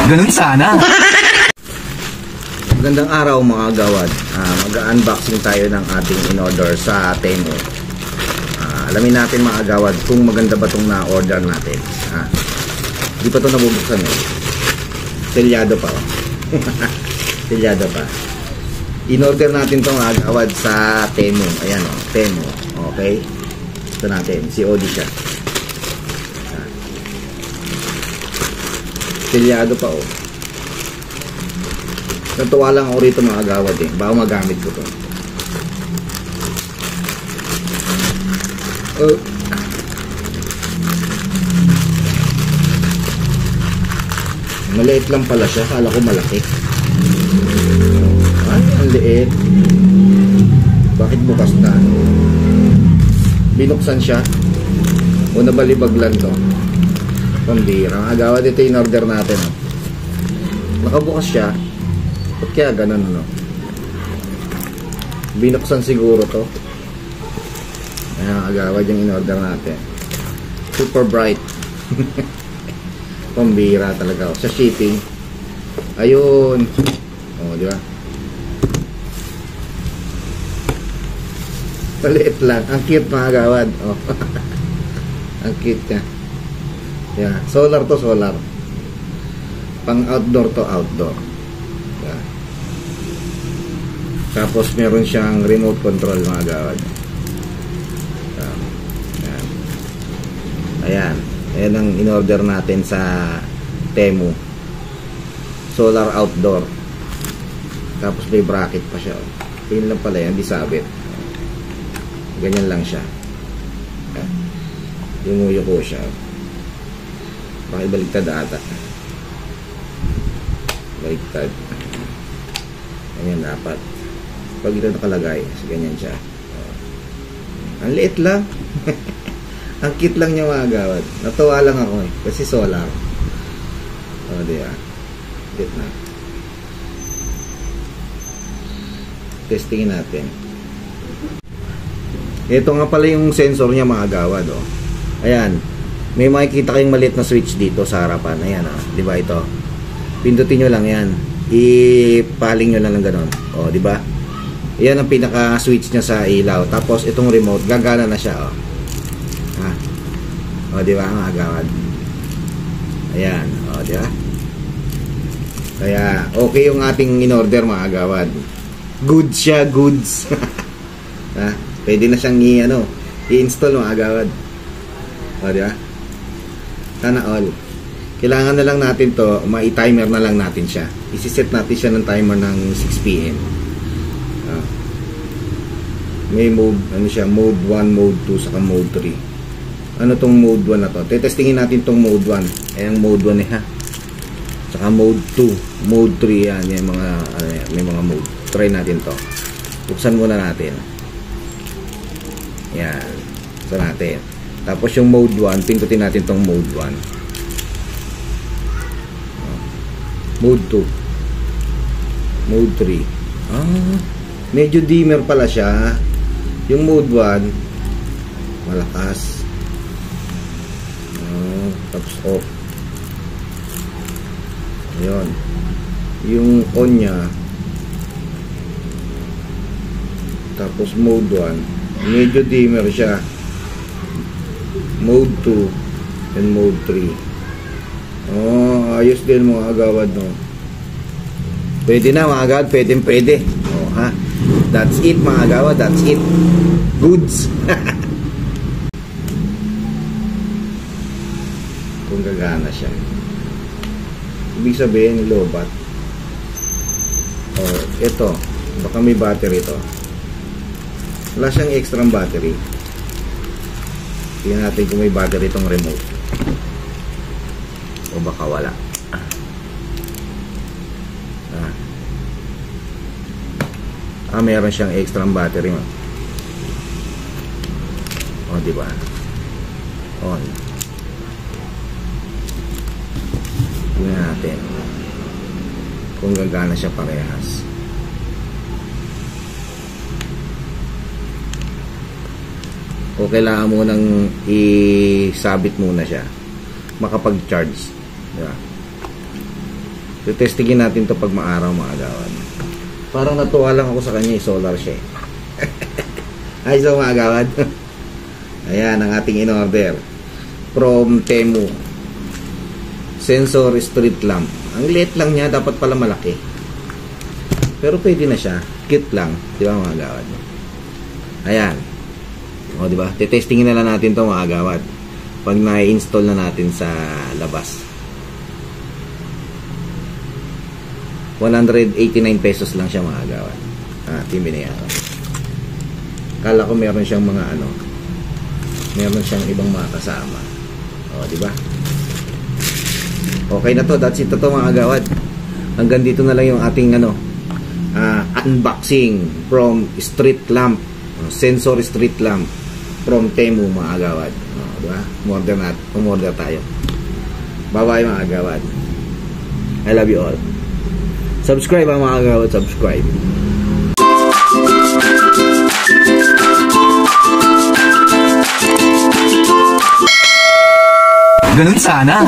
Ganun sana. Magandang araw mga gawad. Mag-unboxing tayo ng ating in-order sa Temu. Alamin natin mga gawad kung maganda ba itong na-order natin. Di pa ito nabubuksan eh. Selyado pa. Selyado pa. In-order natin itong mga gawad sa Temu. Ayan o, Temu. Okay. Ito natin. COD siya. Selyado pa o. Natuwa lang ako rito mga gawad eh. Baka magamit ko to. Maliit lang pala siya. Kala ko malaki. Ang liit. Bakit bukas na? Binuksan siya. O nabalibaglan to. Pambira. Mga gawad, ito yung order natin. Nakabukas siya. Ba't kaya ganun, no? Binuksan siguro to. Ayan, agawad yung in-order natin. Super bright. Pambira talaga. Sa shipping. Ayun. O, di ba? Paliit lang. Ang cute mga agawad. O. Ang cute niya. Yeah. Solar to solar. Pang outdoor to outdoor. Tapos meron siyang remote control mga gawad. Ayan. Ayan. Ayan ang in-order natin sa Temu. Solar outdoor. Tapos may bracket pa siya. Yun lang pala yan. Di sabit. Ganyan lang siya. Yumuyo ko siya. Baligtad ata. Baligtad. Ganyan dapat. Pag ito nakalagay, ganyan siya. Ang liit lang. Ang cute lang niya mga gawad. Natuwa lang ako eh. Kasi solar. O, diba? Cute na. Testingin natin. Ito nga pala yung sensor niya mga gawad. O. Ayan. May makikita kayong maliit na switch dito sa harapan. Ayan o. Diba ito? Pindutin nyo lang yan. Ipaling nyo lang ng ganon. O, diba? Yan ang pinaka-switch niya sa ilaw. Tapos itong remote, gagana na siya, oh. O, di ba? Ang agawad. Ayan, o, di ba? Kaya, okay yung ating in-order, mga agawad. Goods siya, goods. Pwede na siyang i-install, mga agawad. O, di ba? Sana all. Kailangan na lang natin to, ma-timer na lang natin siya. Isi-set natin siya ng timer ng 6 PM. May mode, siya, mode 1, mode 2, saka mode 3. Ano tong mode 1 na to? Tetestingin natin tong mode 1. Ayan mode 1 ha. Saka mode 2, mode 3 yan. Yan mga, may mga mode. Try natin to. Buksan muna natin. Yan. Buksan natin. Tapos yung mode 1, pindutin natin tong mode 1. Mode 2. Mode 3. Medyo dimmer pala siya. Yung mode 1 malakas. Tapos off. Ayun. Yung on niya. Tapos mode 1 medyo dimmer siya. Mode 2 and mode 3. Ayos din mga agawad, no? Pwede na mga agawad. Pwede. Ha? That's it mga agawa, that's it. Goods. Kung gagana siya. Ibig sabihin lobat. Ito, baka may battery to. Wala siyang extra battery. Tingnan natin kung may battery itong remote. O baka wala. Meron siyang extra battery mo. O, diba? On. Tingnan natin kung gagana siya parehas. o kailangan mo nang isabit muna siya makapag-charge, diba? So, testingin natin to pag maaraw, mga agawan. Parang natuwa lang ako sa kanya, solar siya. Ay, so mga agawan. Ayan ang ating in-order from Temu. Sensor street lamp. Ang liit lang niya, dapat pala malaki. Pero pwede na siya. Cute lang, di ba mga agawad? Ayan. O, di ba? Tetestingin na lang natin to, mga agawad. Pag na-install na natin sa labas. 189 pesos lang siya, mga agawad. Binayaran. Kala ko meron siyang mga meron siyang ibang mga kasama. O, di ba? Okay na to, that's it to mga agawad. Hanggang dito na lang yung ating unboxing from street lamp, sensor street lamp from Temu, mga agawad. Diba? Umorder tayo. Bye bye mga agawad. I love you all. Subscribe mga agawad, subscribe. Ganun sana.